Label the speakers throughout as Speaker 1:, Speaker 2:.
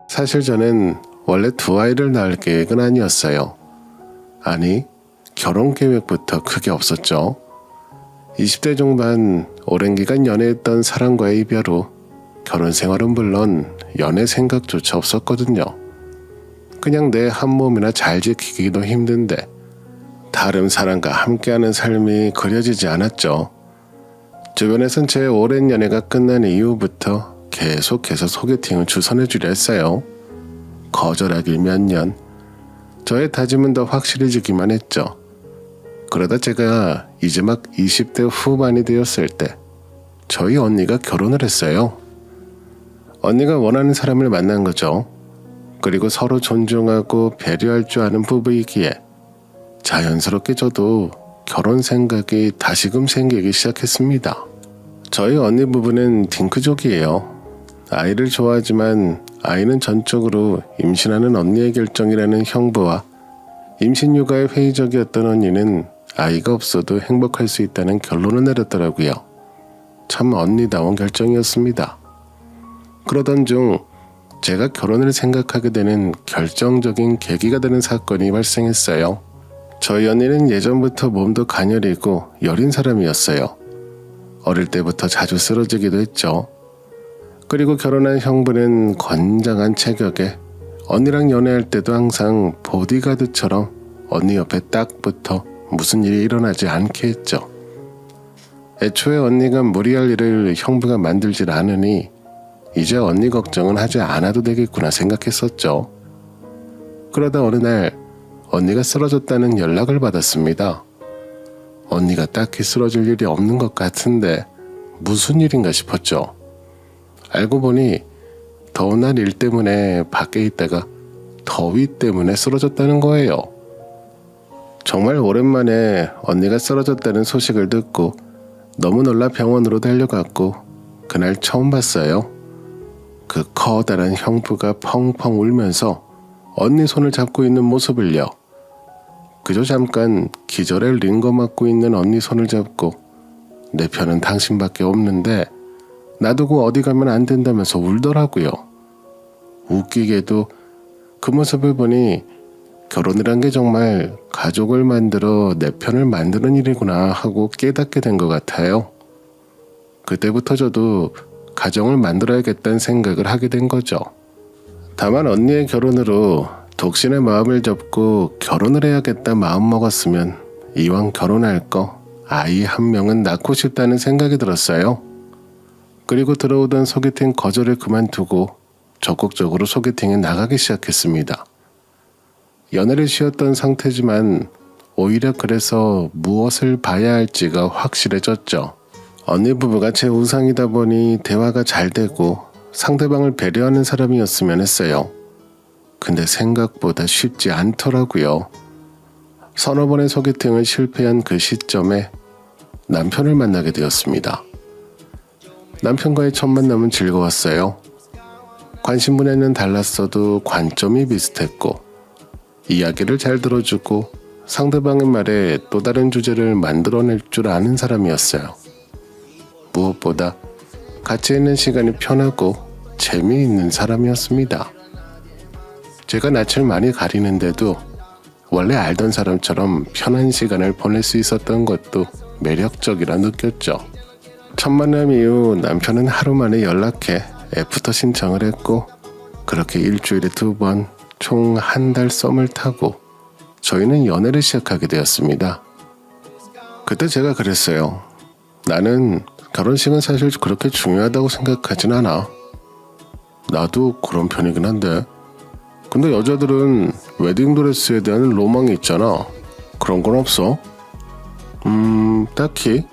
Speaker 1: 사실 저는 원래 두 아이를 낳을 계획은 아니었어요. 아니, 결혼 계획부터 크게 없었죠. 20대 중반 오랜 기간 연애했던 사람과의 이별 후 결혼 생활은 물론 연애 생각조차 없었거든요. 그냥 내 한 몸이나 잘 지키기도 힘든데 다른 사람과 함께하는 삶이 그려지지 않았죠. 주변에선 제 오랜 연애가 끝난 이후부터 계속해서 소개팅을 주선해주려 했어요. 거절하길 몇 년. 저의 다짐은 더 확실해지기만 했죠. 그러다 제가 이제 막 20대 후반이 되었을 때 저희 언니가 결혼을 했어요. 언니가 원하는 사람을 만난 거죠. 그리고 서로 존중하고 배려할 줄 아는 부부이기에 자연스럽게 저도 결혼 생각이 다시금 생기기 시작했습니다. 저희 언니 부부는 딩크족이에요. 아이를 좋아하지만 아이는 전적으로 임신하는 언니의 결정이라는 형부와 임신 육아에 회의적이었던 언니는 아이가 없어도 행복할 수 있다는 결론을 내렸더라고요. 참 언니다운 결정이었습니다. 그러던 중 제가 결혼을 생각하게 되는 결정적인 계기가 되는 사건이 발생했어요. 저희 언니는 예전부터 몸도 가녀리고 여린 사람이었어요. 어릴 때부터 자주 쓰러지기도 했죠. 그리고 결혼한 형부는 건장한 체격에 언니랑 연애할 때도 항상 보디가드처럼 언니 옆에 딱 붙어 무슨 일이 일어나지 않게 했죠. 애초에 언니가 무리할 일을 형부가 만들질 않으니 이제 언니 걱정은 하지 않아도 되겠구나 생각했었죠. 그러다 어느 날 언니가 쓰러졌다는 연락을 받았습니다. 언니가 딱히 쓰러질 일이 없는 것 같은데 무슨 일인가 싶었죠. 알고 보니 더운 날 일 때문에 밖에 있다가 더위 때문에 쓰러졌다는 거예요. 정말 오랜만에 언니가 쓰러졌다는 소식을 듣고 너무 놀라 병원으로 달려갔고 그날 처음 봤어요. 그 커다란 형부가 펑펑 울면서 언니 손을 잡고 있는 모습을요. 그저 잠깐 기절에 링거 맞고 있는 언니 손을 잡고 내 편은 당신밖에 없는데 놔두고 어디 가면 안 된다면서 울더라고요. 웃기게도 그 모습을 보니 결혼이란 게 정말 가족을 만들어 내 편을 만드는 일이구나 하고 깨닫게 된 것 같아요. 그때부터 저도 가정을 만들어야겠다는 생각을 하게 된 거죠. 다만 언니의 결혼으로 독신의 마음을 접고 결혼을 해야겠다 마음먹었으면 이왕 결혼할 거 아이 한 명은 낳고 싶다는 생각이 들었어요. 그리고 들어오던 소개팅 거절을 그만두고 적극적으로 소개팅에 나가기 시작했습니다. 연애를 쉬었던 상태지만 오히려 그래서 무엇을 봐야 할지가 확실해졌죠. 언니 부부가 제 우상이다 보니 대화가 잘 되고 상대방을 배려하는 사람이었으면 했어요. 근데 생각보다 쉽지 않더라고요. 서너 번의 소개팅을 실패한 그 시점에 남편을 만나게 되었습니다. 남편과의 첫 만남은 즐거웠어요. 관심 분야는 달랐어도 관점이 비슷했고 이야기를 잘 들어주고 상대방의 말에 또 다른 주제를 만들어낼 줄 아는 사람이었어요. 무엇보다 같이 있는 시간이 편하고 재미있는 사람이었습니다. 제가 낯을 많이 가리는데도 원래 알던 사람처럼 편한 시간을 보낼 수 있었던 것도 매력적이라 느꼈죠. 첫 만남 이후 남편은 하루 만에 연락해 애프터 신청을 했고 그렇게 일주일에 2번 총 한 달 썸을 타고 저희는 연애를 시작하게 되었습니다. 그때 제가 그랬어요. 나는 결혼식은 사실 그렇게 중요하다고 생각하진 않아. 나도 그런 편이긴 한데 근데 여자들은 웨딩드레스에 대한 로망이 있잖아. 그런 건 없어? 딱히.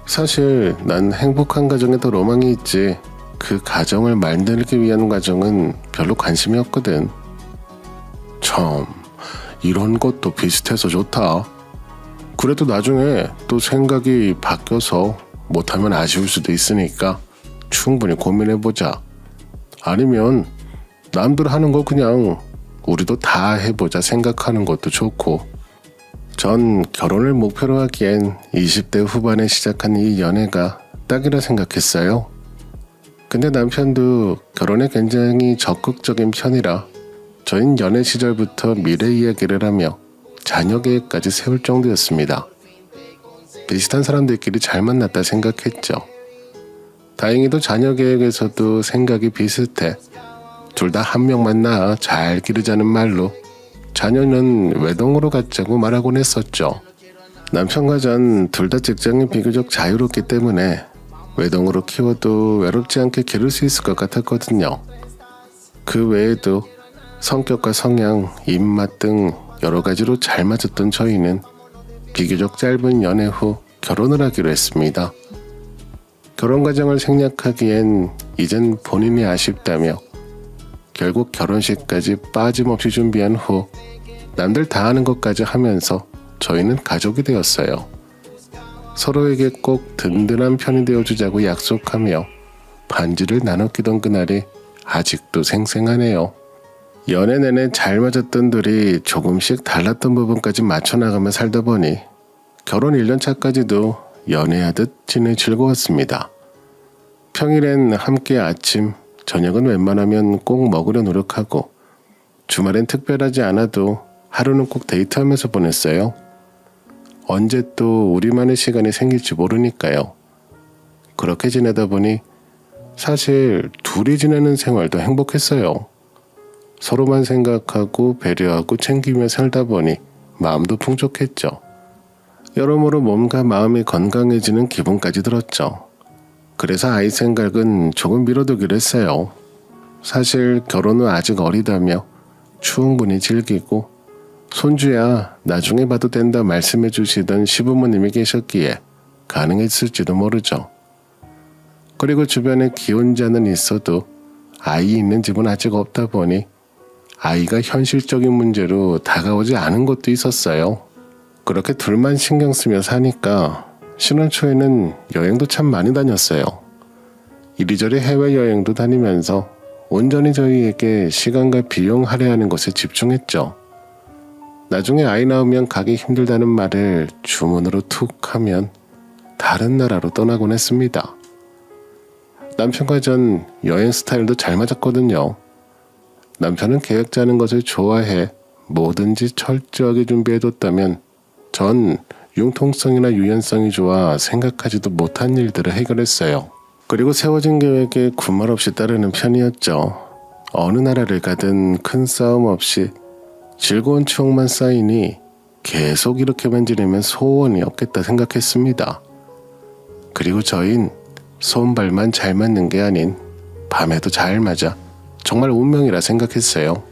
Speaker 1: 사실 난 행복한 가정에 더 로망이 있지 그 가정을 만들기 위한 과정은 별로 관심이 없거든. 참, 이런 것도 비슷해서 좋다. 그래도 나중에 또 생각이 바뀌어서 못하면 아쉬울 수도 있으니까 충분히 고민해보자. 아니면 남들 하는 거 그냥 우리도 다 해보자 생각하는 것도 좋고. 전 결혼을 목표로 하기엔 20대 후반에 시작한 이 연애가 딱이라 생각했어요. 근데 남편도 결혼에 굉장히 적극적인 편이라 저흰 연애 시절부터 미래 이야기를 하며 자녀 계획까지 세울 정도였습니다. 비슷한 사람들끼리 잘 만났다 생각했죠. 다행히도 자녀 계획에서도 생각이 비슷해 둘 다 한 명만 낳아 잘 기르자는 말로 자녀는 외동으로 갖자고 말하곤 했었죠. 남편과 전 둘 다 직장이 비교적 자유롭기 때문에 외동으로 키워도 외롭지 않게 기를 수 있을 것 같았거든요. 그 외에도 성격과 성향, 입맛 등 여러 가지로 잘 맞았던 저희는 비교적 짧은 연애 후 결혼을 하기로 했습니다. 결혼 과정을 생략하기엔 이젠 본인이 아쉽다며 결국 결혼식까지 빠짐없이 준비한 후 남들 다 하는 것까지 하면서 저희는 가족이 되었어요. 서로에게 꼭 든든한 편이 되어주자고 약속하며 반지를 나눠 끼던 그날이 아직도 생생하네요. 연애 내내 잘 맞았던 둘이 조금씩 달랐던 부분까지 맞춰나가며 살다 보니 결혼 1년 차까지도 연애하듯 지내 즐거웠습니다. 평일엔 함께 아침, 저녁은 웬만하면 꼭 먹으려 노력하고 주말엔 특별하지 않아도 하루는 꼭 데이트하면서 보냈어요. 언제 또 우리만의 시간이 생길지 모르니까요. 그렇게 지내다 보니 사실 둘이 지내는 생활도 행복했어요. 서로만 생각하고 배려하고 챙기며 살다 보니 마음도 풍족했죠. 여러모로 몸과 마음이 건강해지는 기분까지 들었죠. 그래서 아이 생각은 조금 미뤄두기로 했어요. 사실 결혼 후 아직 어리다며 충분히 즐기고 손주야 나중에 봐도 된다 말씀해 주시던 시부모님이 계셨기에 가능했을지도 모르죠. 그리고 주변에 기혼자는 있어도 아이 있는 집은 아직 없다 보니 아이가 현실적인 문제로 다가오지 않은 것도 있었어요. 그렇게 둘만 신경 쓰며 사니까 신혼 초에는 여행도 참 많이 다녔어요. 이리저리 해외여행도 다니면서 온전히 저희에게 시간과 비용 할애하는 것에 집중했죠. 나중에 아이 낳으면 가기 힘들다는 말을 주문으로 툭 하면 다른 나라로 떠나곤 했습니다. 남편과 전 여행 스타일도 잘 맞았거든요. 남편은 계획 짜는 것을 좋아해 뭐든지 철저하게 준비해뒀다면 전 융통성이나 유연성이 좋아 생각하지도 못한 일들을 해결했어요. 그리고 세워진 계획에 군말 없이 따르는 편이었죠. 어느 나라를 가든 큰 싸움 없이 즐거운 추억만 쌓이니 계속 이렇게만 지내면 소원이 없겠다 생각했습니다. 그리고 저흰 손발만 잘 맞는 게 아닌 밤에도 잘 맞아 정말 운명이라 생각했어요.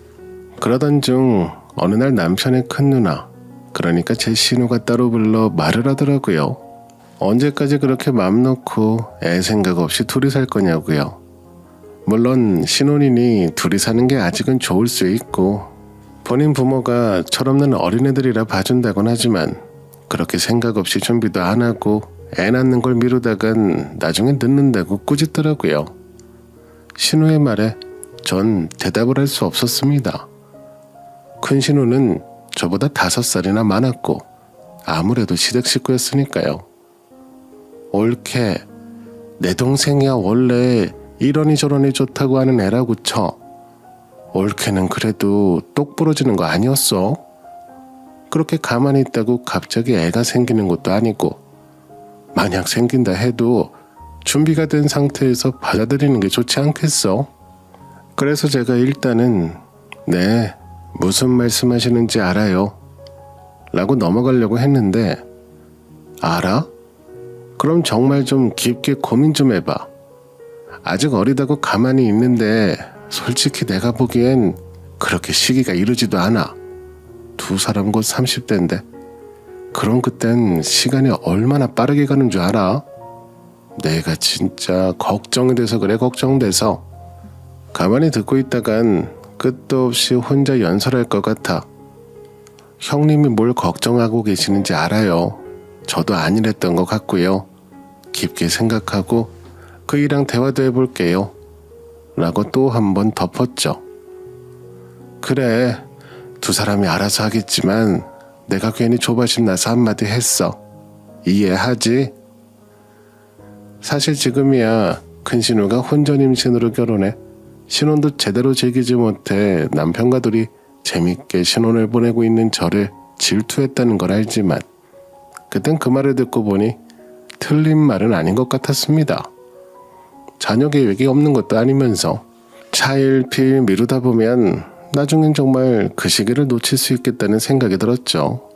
Speaker 1: 그러던 중 어느 날 남편의 큰 누나, 그러니까 제 신우가 따로 불러 말을 하더라고요. 언제까지 그렇게 맘 놓고 애 생각 없이 둘이 살 거냐고요. 물론 신혼이니 둘이 사는 게 아직은 좋을 수 있고 본인 부모가 철없는 어린애들이라 봐준다곤 하지만 그렇게 생각 없이 준비도 안 하고 애 낳는 걸 미루다간 나중에 늦는다고 꾸짖더라고요. 신우의 말에 전 대답을 할 수 없었습니다. 큰 신우는 저보다 5살이나 많았고 아무래도 시댁 식구였으니까요. 옳게 내 동생이야 원래 이러니 저러니 좋다고 하는 애라고 쳐. 옳게는 그래도 똑 부러지는 거 아니었어? 그렇게 가만히 있다고 갑자기 애가 생기는 것도 아니고 만약 생긴다 해도 준비가 된 상태에서 받아들이는 게 좋지 않겠어? 그래서 제가 일단은 네, 무슨 말씀하시는지 알아요 라고 넘어가려고 했는데 알아? 그럼 정말 좀 깊게 고민 좀 해봐. 아직 어리다고 가만히 있는데 솔직히 내가 보기엔 그렇게 시기가 이르지도 않아. 두 사람 곧 30대인데 그럼 그땐 시간이 얼마나 빠르게 가는 줄 알아? 내가 진짜 걱정이 돼서 그래. 걱정돼서. 가만히 듣고 있다간 끝도 없이 혼자 연설할 것 같아. 형님이 뭘 걱정하고 계시는지 알아요. 저도 아니랬던 것 같고요. 깊게 생각하고 그이랑 대화도 해볼게요. 라고 또 한 번 덮었죠. 그래, 두 사람이 알아서 하겠지만 내가 괜히 조바심 나서 한마디 했어. 이해하지? 사실 지금이야 큰 신우가 혼전 임신으로 결혼해 신혼도 제대로 즐기지 못해 남편과 둘이 재밌게 신혼을 보내고 있는 저를 질투했다는 걸 알지만 그땐 그 말을 듣고 보니 틀린 말은 아닌 것 같았습니다. 자녀 계획이 없는 것도 아니면서 차일피일 미루다 보면 나중엔 정말 그 시기를 놓칠 수 있겠다는 생각이 들었죠.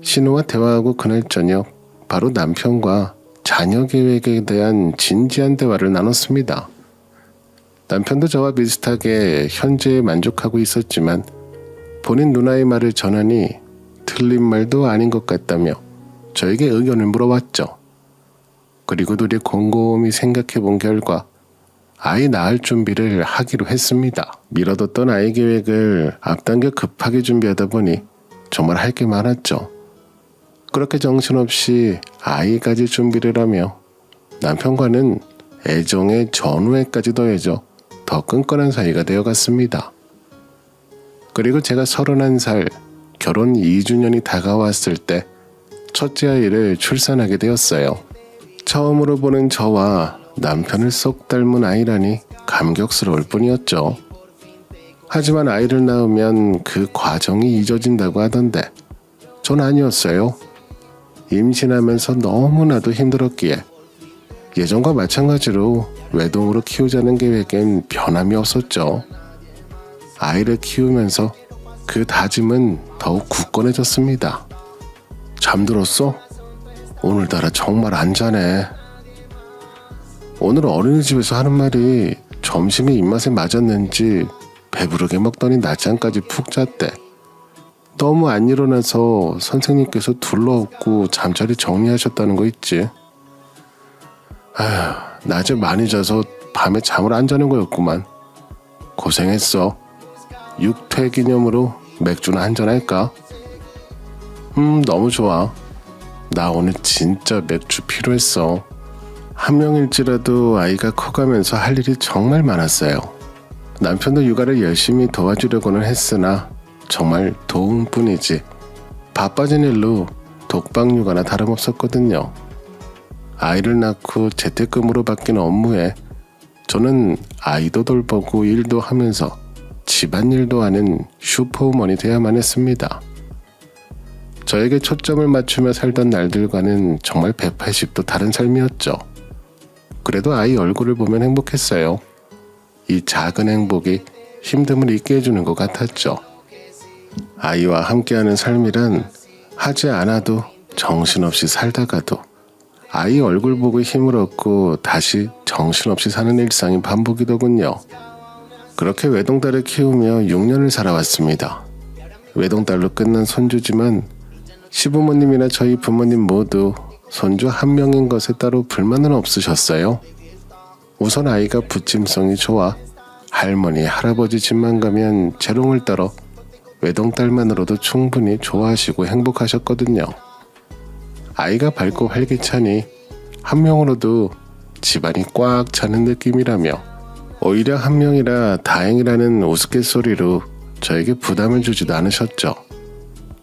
Speaker 1: 신우와 대화하고 그날 저녁 바로 남편과 자녀 계획에 대한 진지한 대화를 나눴습니다. 남편도 저와 비슷하게 현재에 만족하고 있었지만 본인 누나의 말을 전하니 틀린 말도 아닌 것 같다며 저에게 의견을 물어봤죠. 그리고 둘이 곰곰이 생각해 본 결과 아이 낳을 준비를 하기로 했습니다. 미뤄뒀던 아이 계획을 앞당겨 급하게 준비하다 보니 정말 할 게 많았죠. 그렇게 정신없이 아이 가질 준비를 하며 남편과는 애정의 전우애까지 더해져 더 끈끈한 사이가 되어갔습니다. 그리고 제가 31살 결혼 2주년이 다가왔을 때 첫째 아이를 출산하게 되었어요. 처음으로 보는 저와 남편을 쏙 닮은 아이라니 감격스러울 뿐이었죠. 하지만 아이를 낳으면 그 과정이 잊어진다고 하던데 전 아니었어요. 임신하면서 너무나도 힘들었기에 예전과 마찬가지로 외동으로 키우자는 계획엔 변함이 없었죠. 아이를 키우면서 그 다짐은 더욱 굳건해졌습니다. 잠들었어? 오늘따라 정말 안 자네. 오늘 어린이집에서 하는 말이 점심에 입맛에 맞았는지 배부르게 먹더니 낮잠까지 푹 잤대. 너무 안 일어나서 선생님께서 둘러엎고 잠자리 정리하셨다는 거 있지. 아휴, 낮에 많이 자서 밤에 잠을 안 자는 거였구만. 고생했어. 육퇴 기념으로 맥주나 한잔 할까? 너무 좋아. 나 오늘 진짜 맥주 필요했어. 한 명일지라도 아이가 커가면서 할 일이 정말 많았어요. 남편도 육아를 열심히 도와주려고는 했으나 정말 도움뿐이지 바빠진 일로 독박 육아나 다름없었거든요. 아이를 낳고 재택근무로 바뀐 업무에 저는 아이도 돌보고 일도 하면서 집안일도 하는 슈퍼우먼이 되어야만 했습니다. 저에게 초점을 맞추며 살던 날들과는 정말 180도 다른 삶이었죠. 그래도 아이 얼굴을 보면 행복했어요. 이 작은 행복이 힘듦을 잊게 해주는 것 같았죠. 아이와 함께하는 삶이란 하지 않아도 정신없이 살다가도 아이 얼굴 보고 힘을 얻고 다시 정신없이 사는 일상이 반복이더군요. 그렇게 외동딸을 키우며 6년을 살아왔습니다. 외동딸로 끝난 손주지만 시부모님이나 저희 부모님 모두 손주 한 명인 것에 따로 불만은 없으셨어요. 우선 아이가 부침성이 좋아 할머니, 할아버지 집만 가면 재롱을 떨어 외동딸만으로도 충분히 좋아하시고 행복하셨거든요. 아이가 밝고 활기차니 한 명으로도 집안이 꽉 차는 느낌이라며 오히려 한 명이라 다행이라는 우스갯소리로 저에게 부담을 주지도 않으셨죠.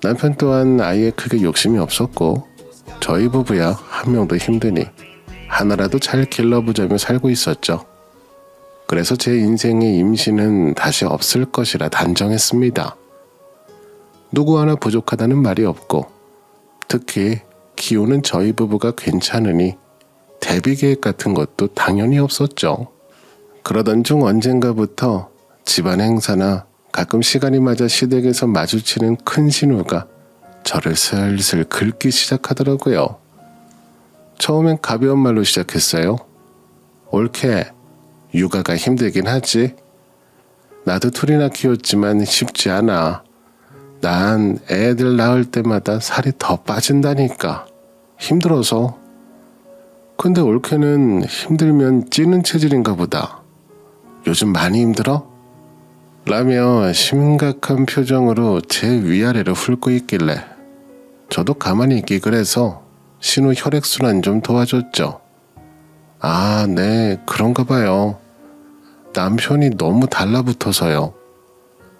Speaker 1: 남편 또한 아이에 크게 욕심이 없었고 저희 부부야 한 명도 힘드니 하나라도 잘 길러보자며 살고 있었죠. 그래서 제 인생의 임신은 다시 없을 것이라 단정했습니다. 누구 하나 부족하다는 말이 없고 특히 키우는 저희 부부가 괜찮으니 대비 계획 같은 것도 당연히 없었죠. 그러던 중 언젠가부터 집안 행사나 가끔 시간이 맞아 시댁에서 마주치는 큰 신우가 저를 슬슬 긁기 시작하더라고요. 처음엔 가벼운 말로 시작했어요. 옳게 육아가 힘들긴 하지. 나도 둘이나 키웠지만 쉽지 않아. 난 애들 낳을 때마다 살이 더 빠진다니까. 힘들어서. 근데 옳게는 힘들면 찌는 체질인가 보다. 요즘 많이 힘들어? 라며 심각한 표정으로 제 위아래를 훑고 있길래 저도 가만히 있기 그래서 신우 혈액순환 좀 도와줬죠. 아, 네, 그런가 봐요. 남편이 너무 달라붙어서요.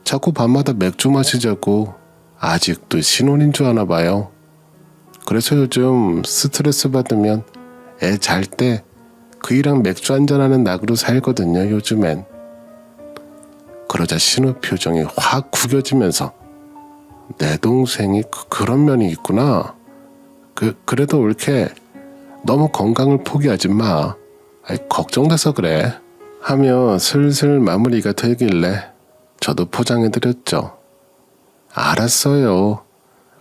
Speaker 1: 자꾸 밤마다 맥주 마시자고 아직도 신혼인 줄 아나 봐요. 그래서 요즘 스트레스 받으면 애 잘 때 그이랑 맥주 한잔하는 낙으로 살거든요, 요즘엔. 그러자 신우 표정이 확 구겨지면서 내 동생이 그런 면이 있구나. 그래도 옳게 너무 건강을 포기하지 마. 걱정돼서 그래. 하며 슬슬 마무리가 되길래 저도 포장해드렸죠. 알았어요.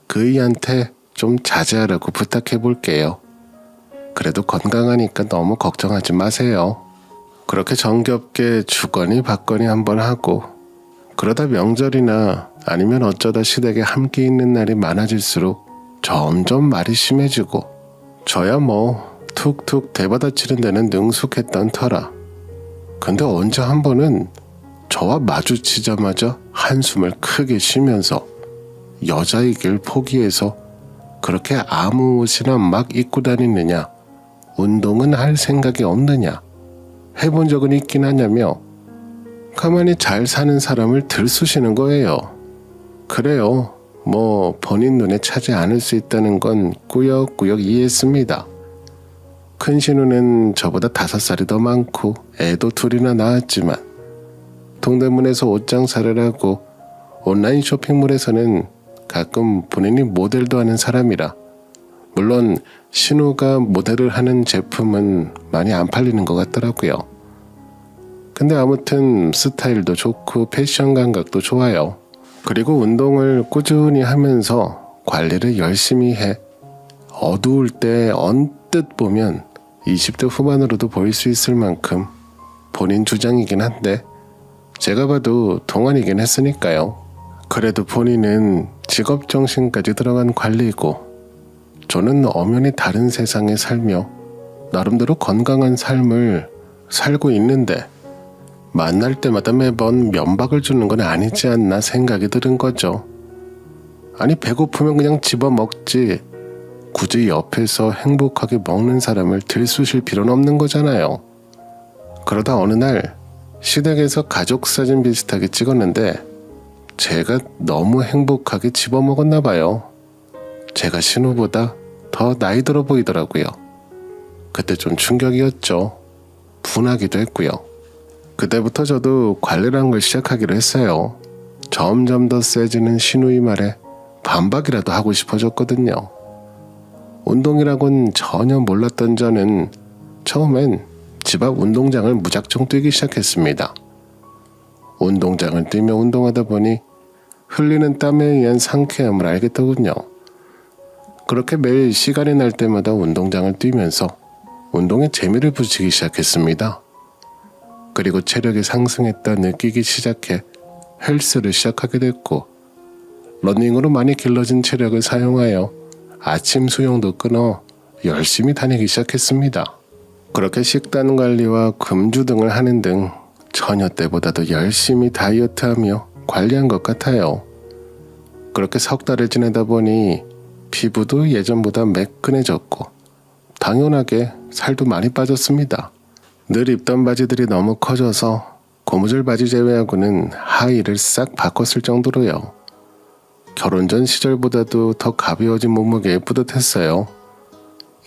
Speaker 1: 그이한테 좀 자제하라고 부탁해볼게요. 그래도 건강하니까 너무 걱정하지 마세요. 그렇게 정겹게 주거니 받거니 한번 하고 그러다 명절이나 아니면 어쩌다 시댁에 함께 있는 날이 많아질수록 점점 말이 심해지고 저야 뭐 툭툭 대받아치는 데는 능숙했던 터라. 근데 언제 한 번은 저와 마주치자마자 한숨을 크게 쉬면서 여자이길 포기해서 그렇게 아무 옷이나 막 입고 다니느냐, 운동은 할 생각이 없느냐, 해본 적은 있긴 하냐며 가만히 잘 사는 사람을 들쑤시는 거예요. 그래요. 뭐 본인 눈에 차지 않을 수 있다는 건 꾸역꾸역 이해했습니다. 큰 신우는 저보다 5살이 더 많고 애도 둘이나 낳았지만 동대문에서 옷 장사를 하고 온라인 쇼핑몰에서는 가끔 본인이 모델도 하는 사람이라 물론 신우가 모델을 하는 제품은 많이 안 팔리는 것 같더라고요. 근데 아무튼 스타일도 좋고 패션 감각도 좋아요. 그리고 운동을 꾸준히 하면서 관리를 열심히 해. 어두울 때 언뜻 보면 20대 후반으로도 보일 수 있을 만큼 본인 주장이긴 한데 제가 봐도 동안이긴 했으니까요. 그래도 본인은 직업정신까지 들어간 관리고 저는 엄연히 다른 세상에 살며 나름대로 건강한 삶을 살고 있는데 만날 때마다 매번 면박을 주는 건 아니지 않나 생각이 드는 거죠. 아니 배고프면 그냥 집어먹지 굳이 옆에서 행복하게 먹는 사람을 들쑤실 필요는 없는 거잖아요. 그러다 어느 날 시댁에서 가족 사진 비슷하게 찍었는데 제가 너무 행복하게 집어먹었나 봐요. 제가 신우보다 더 나이 들어 보이더라고요. 그때 좀 충격이었죠. 분하기도 했고요. 그때부터 저도 관리라는 걸 시작하기로 했어요. 점점 더 세지는 신우의 말에 반박이라도 하고 싶어졌거든요. 운동이라곤 전혀 몰랐던 저는 처음엔 집 앞 운동장을 무작정 뛰기 시작했습니다. 운동장을 뛰며 운동하다 보니 흘리는 땀에 의한 상쾌함을 알겠더군요. 그렇게 매일 시간이 날 때마다 운동장을 뛰면서 운동에 재미를 붙이기 시작했습니다. 그리고 체력이 상승했다 느끼기 시작해 헬스를 시작하게 됐고 러닝으로 많이 길러진 체력을 사용하여 아침 수영도 끊어 열심히 다니기 시작했습니다. 그렇게 식단 관리와 금주 등을 하는 등 처녀 때보다도 열심히 다이어트하며 관리한 것 같아요. 그렇게 석 달을 지내다 보니 피부도 예전보다 매끈해졌고 당연하게 살도 많이 빠졌습니다. 늘 입던 바지들이 너무 커져서 고무줄 바지 제외하고는 하의를 싹 바꿨을 정도로요. 결혼 전 시절보다도 더 가벼워진 몸무게에 뿌듯했어요.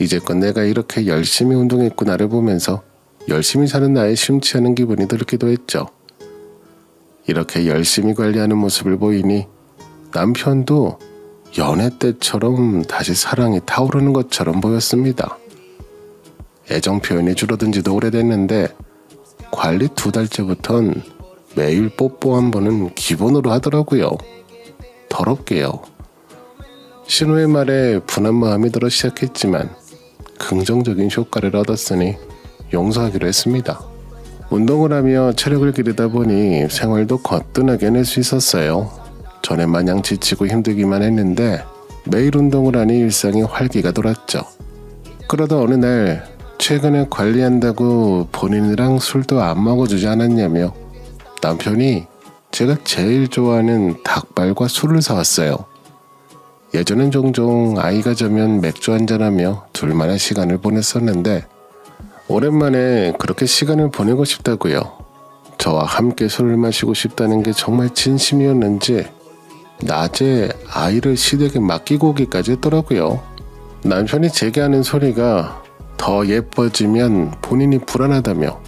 Speaker 1: 이제껏 내가 이렇게 열심히 운동했구나를 보면서 열심히 사는 나에 심취하는 기분이 들기도 했죠. 이렇게 열심히 관리하는 모습을 보이니 남편도 연애 때처럼 다시 사랑이 타오르는 것처럼 보였습니다. 애정 표현이 줄어든 지도 오래됐는데 관리 2달째부턴 매일 뽀뽀 한 번은 기본으로 하더라고요. 더럽게요. 신우의 말에 분한 마음이 들어 시작했지만 긍정적인 효과를 얻었으니 용서하기로 했습니다. 운동을 하며 체력을 기르다 보니 생활도 거뜬하게 낼 수 있었어요. 전에 마냥 지치고 힘들기만 했는데 매일 운동을 하니 일상이 활기가 돌았죠. 그러다 어느 날 최근에 관리한다고 본인이랑 술도 안 먹어주지 않았냐며 남편이 제가 제일 좋아하는 닭발과 술을 사왔어요. 예전엔 종종 아이가 자면 맥주 한잔하며 둘만의 시간을 보냈었는데 오랜만에 그렇게 시간을 보내고 싶다고요. 저와 함께 술을 마시고 싶다는 게 정말 진심이었는지 낮에 아이를 시댁에 맡기고 오기까지 했더라고요. 남편이 제게 하는 소리가 더 예뻐지면 본인이 불안하다며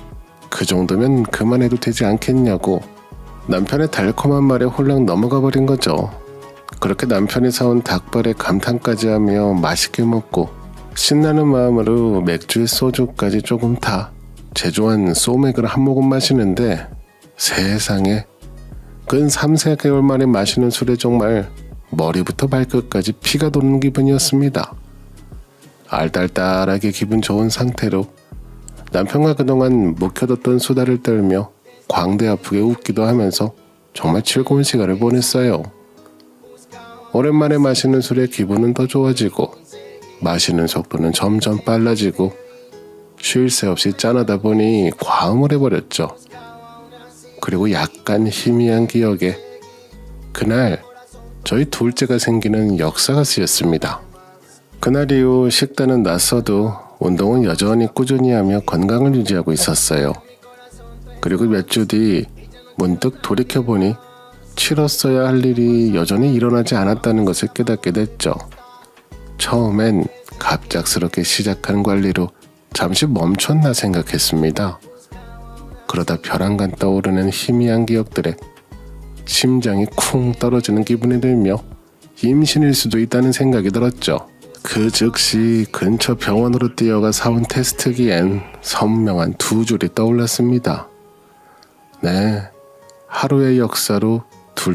Speaker 1: 그 정도면 그만해도 되지 않겠냐고 남편의 달콤한 말에 홀랑 넘어가 버린 거죠. 그렇게 남편이 사온 닭발에 감탄까지 하며 맛있게 먹고 신나는 마음으로 맥주에 소주까지 조금 타 제조한 소맥을 한 모금 마시는데 세상에 근 3-4개월 만에 마시는 술에 정말 머리부터 발끝까지 피가 도는 기분이었습니다. 알딸딸하게 기분 좋은 상태로 남편과 그동안 묵혀뒀던 수다를 떨며 광대 아프게 웃기도 하면서 정말 즐거운 시간을 보냈어요. 오랜만에 마시는 술에 기분은 더 좋아지고 마시는 속도는 점점 빨라지고 쉴 새 없이 짠하다 보니 과음을 해버렸죠. 그리고 약간 희미한 기억에 그날 저희 둘째가 생기는 역사가 쓰였습니다. 그날 이후 식단은 낯서도 운동은 여전히 꾸준히 하며 건강을 유지하고 있었어요. 그리고 몇 주 뒤 문득 돌이켜보니 치렀어야 할 일이 여전히 일어나지 않았다는 것을 깨닫게 됐죠. 처음엔 갑작스럽게 시작한 관리로 잠시 멈췄나 생각했습니다. 그러다 벼랑간 떠오르는 희미한 기억들에 심장이 쿵 떨어지는 기분이 들며 임신일 수도 있다는 생각이 들었죠. 그 즉시 근처 병원으로 뛰어가 사온 테스트기엔 선명한 2줄이 떠올랐습니다. 네, 하루의 역사로